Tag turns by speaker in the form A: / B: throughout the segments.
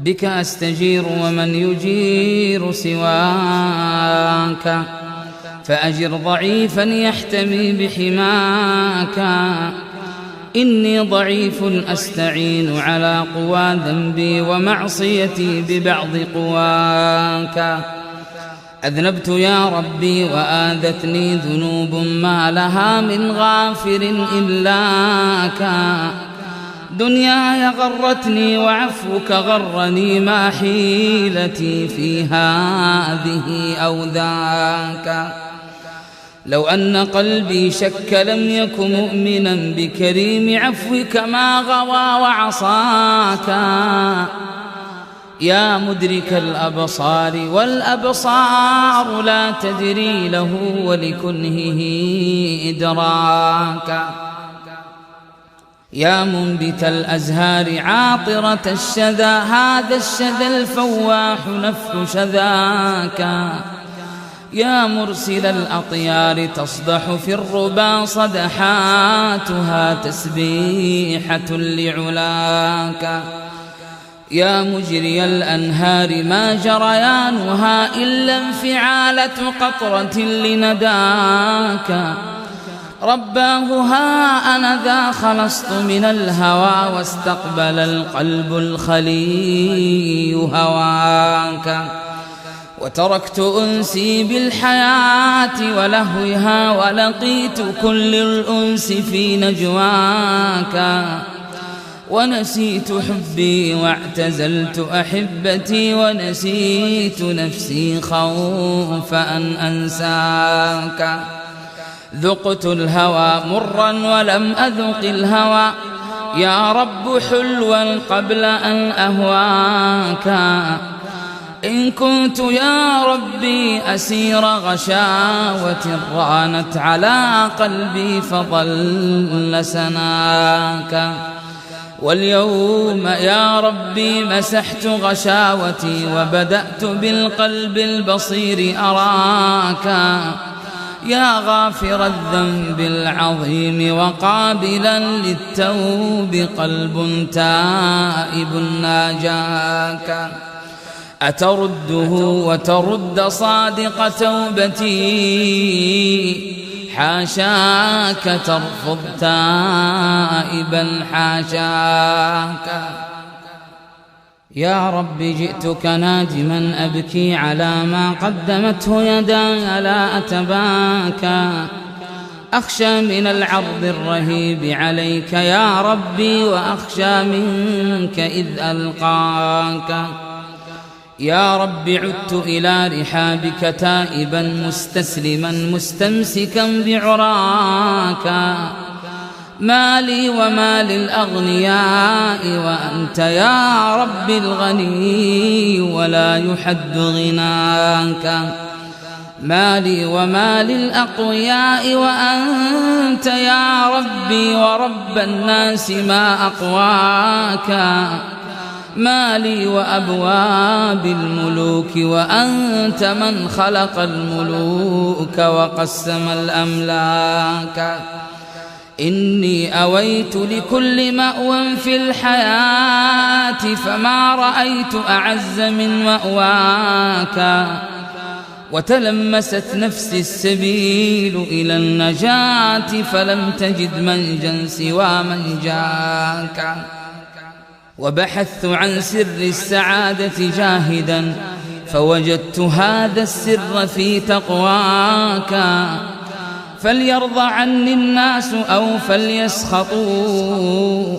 A: بك أستجير ومن يجير سواك، فأجر ضعيفا يحتمي بحماك. إني ضعيف أستعين على قوى ذنبي ومعصيتي ببعض قواك. أذنبت يا ربي وآذتني ذنوب ما لها من غافر إلاك. دنياي غرتني وعفوك غرني، ما حيلتي في هذه أو ذاك. لو أن قلبي شك لم يكن مؤمنا بكريم عفوك ما غوى وعصاك. يا مدرك الأبصار والأبصار لا تدري له ولكنهه إدراكا. يا منبت الأزهار عاطرة الشذا، هذا الشذا الفواح نفح شذاك. يا مرسل الأطيار تصدح في الربا صدحاتها تسبيحة لعلاك. يا مجري الأنهار ما جريانها إلا انفعالة قطرة لنداك. رباه ها أنا ذا خلصت من الهوى واستقبل القلب الخلي هواك. وتركت أنسي بالحياة ولهوها ولقيت كل الأنس في نجواك. ونسيت حبي واعتزلت أحبتي ونسيت نفسي خوف أن أنساك. ذقت الهوى مرا ولم أذق الهوى يا رب حلوا قبل أن أهواك. إن كنت يا ربي أسير غشاوة رانت على قلبي فضل سناك. واليوم يا ربي مسحت غشاوتي وبدأت بالقلب البصير أراك. يا غافر الذنب العظيم وقابلا للتوب قلب تائب ناجاك. أترده وترد صادق توبتي حاشاك ترفض تائبا حاشاك. يا رب جئتك نادما أبكي على ما قدمته يداي لا أتباكى. أخشى من العرض الرهيب عليك يا ربي وأخشى منك إذ ألقاك. يا رب عدت إلى رحابك تائبا مستسلما مستمسكا بعراك. ما لي وما للأغنياء وأنت يا رب الغني ولا يحد غناك. ما لي وما للأقوياء وأنت يا ربي ورب الناس ما أقواك. ما لي وأبواب الملوك وأنت من خلق الملوك وقسم الأملاك. إني أويت لكل مأوى في الحياة فما رأيت أعز من مأواك. وتلمست نفسي السبيل إلى النجاة فلم تجد منجا سوى منجاك. وبحثت عن سر السعادة جاهدا فوجدت هذا السر في تقواك. فليرضى عني الناس أو فليسخطوا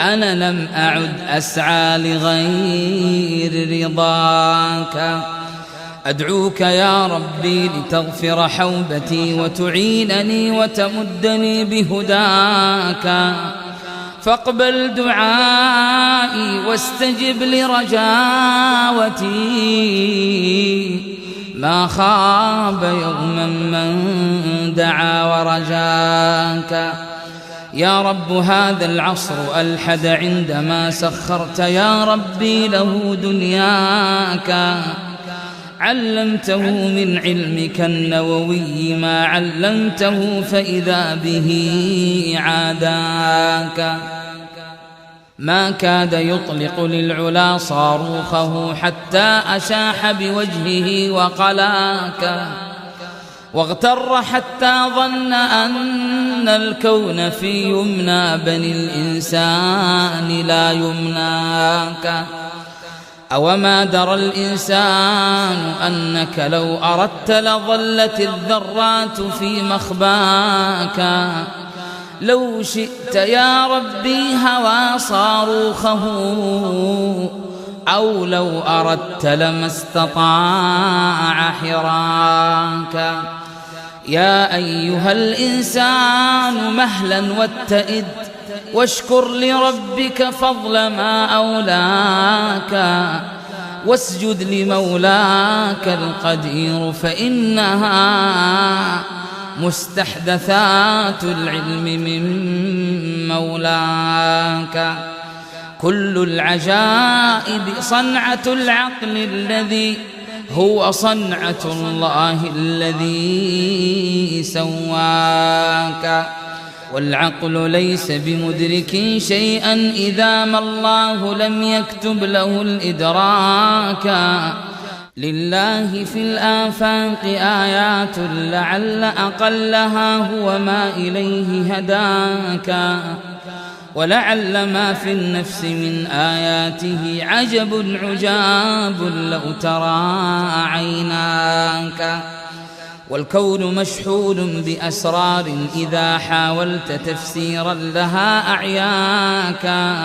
A: أنا لم أعد أسعى لغير رضاك. أدعوك يا ربي لتغفر حوبتي وتعينني وتمدني بهداك. فاقبل دعائي واستجب لرجاوتي ما خاب يوما من دعا ورجاك. يا رب هذا العصر ألحد عندما سخرت يا ربي له دنياك. علمته من علمك النووي ما علمته فإذا به عاداك. ما كاد يطلق للعلا صاروخه حتى أشاح بوجهه وقلاك، واغتر حتى ظن أن الكون في يمنى بني الإنسان لا يمناك. أوما درى الإنسان أنك لو أردت لظلت الذرات في مخباك، لو شئت يا ربي هوى صاروخه أو لو أردت لما استطاع حراك. يا أيها الإنسان مهلا واتئد، واشكر لربك فضل ما أولاك، واسجد لمولاك القدير فإنها مستحدثات العلم من مولاك. كل العجائب صنعة العقل الذي هو صنعة الله الذي سواك، والعقل ليس بمدرك شيئا إذا ما الله لم يكتب له الإدراك. لله في الآفاق آيات لعل أقلها هو ما إليه هداك، ولعل ما في النفس من آياته عجب عجاب لو ترى عيناك. والكون مشحون بأسرار إذا حاولت تفسيرا لها أعياك.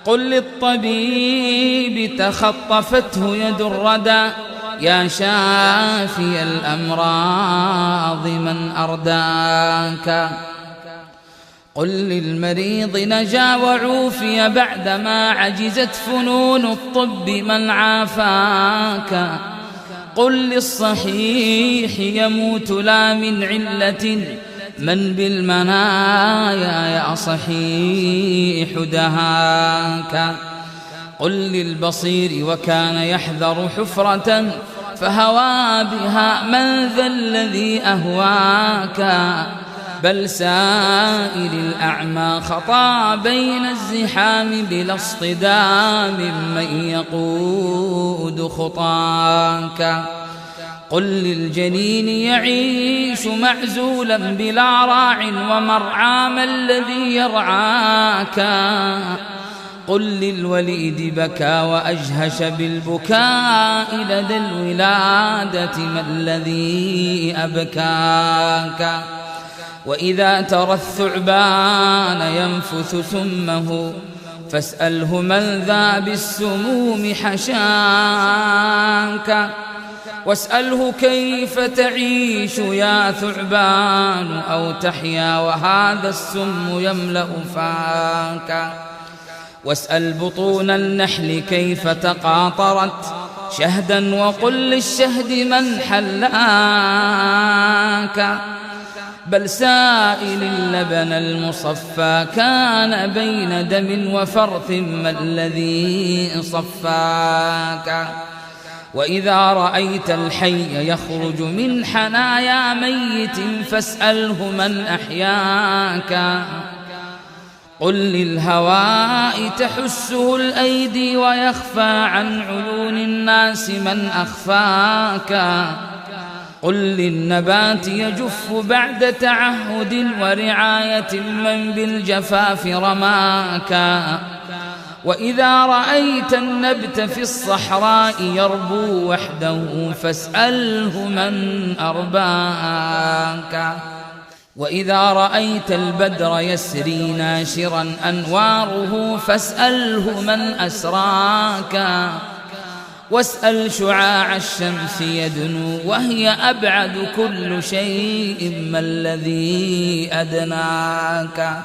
A: قل للطبيب تخطفته يد الردى يا شافي الأمراض من أرداك. قل للمريض نجا وعوفي بعدما عجزت فنون الطب من عافاك. قل للصحيح يموت لا من علة من بالمنايا يا صحيح دهاك. قل للبصير وكان يحذر حفرة فهوى بها من ذا الذي أهواك. بل سائل الأعمى خطا بين الزحام بلا اصطدام من يقود خطاك. قل للجنين يعيش معزولا بلا راع ومرعى ما الذي يرعاك. قل للوليد بكى وأجهش بالبكاء لدى الولادة ما الذي أبكاك. وإذا ترى الثعبان ينفث سمه فاسأله من ذا بالسموم حشاك. واسأله كيف تعيش يا ثعبان أو تحيا وهذا السم يملأ فاك. واسأل بطون النحل كيف تقاطرت شهدا وقل للشهد من حلاك. بل سائل اللبن المصفى كان بين دم وفرث ما الذي صفاك. وإذا رأيت الحي يخرج من حنايا ميت فاسأله من أحياك. قل للهواء تحسه الأيدي ويخفى عن عيون الناس من أخفاك. قل للنبات يجف بعد تعهد ورعاية من بالجفاف رماك. وإذا رأيت النبت في الصحراء يربو وحده فاسأله من أرباك. وإذا رأيت البدر يسري ناشرا أنواره فاسأله من أسراك. واسأل شعاع الشمس يدنو وهي أبعد كل شيء ما الذي أدناك.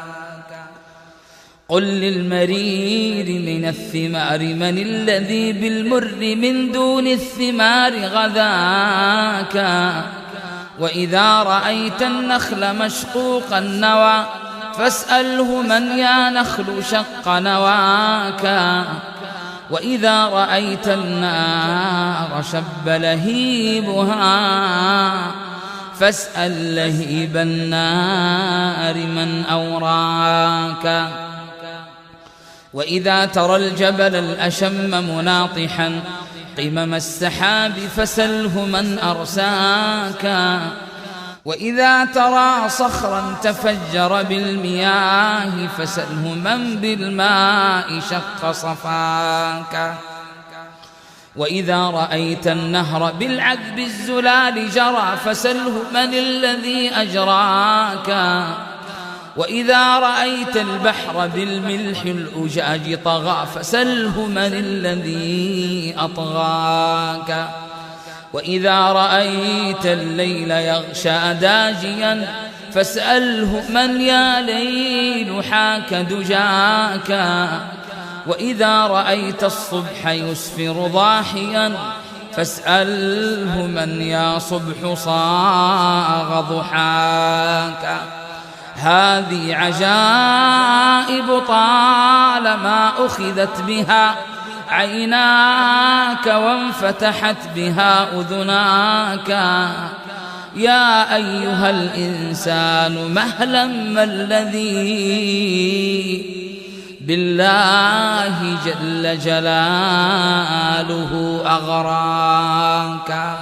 A: قل للمرير من الثمار من الذي بالمر من دون الثمار غذاك. وإذا رأيت النخل مشقوق النوى فاسأله من يا نخل شق نواك. وإذا رأيت النار شب لهيبها فاسأل لهيب النار من أوراك. وإذا ترى الجبل الأشم مناطحا قمم السحاب فسله من أرساك وإذا ترى صخرا تفجر بالمياه فسله من بالماء شق صفاك وإذا رأيت النهر بالعذب الزلال جرى فسله من الذي أجراك وإذا رأيت البحر بالملح الأجاج طغى فسله من الذي أطغاك وإذا رأيت الليل يغشى داجيا فاسأله من يا ليل حاك دجاك وإذا رأيت الصبح يسفر ضاحيا فاسأله من يا صبح صاغ ضحاك هذه عجائب طالما أخذت بها عيناك وانفتحت بها أذناك يا أيها الإنسان مهلا ما الذي بالله جل جلاله أغراك.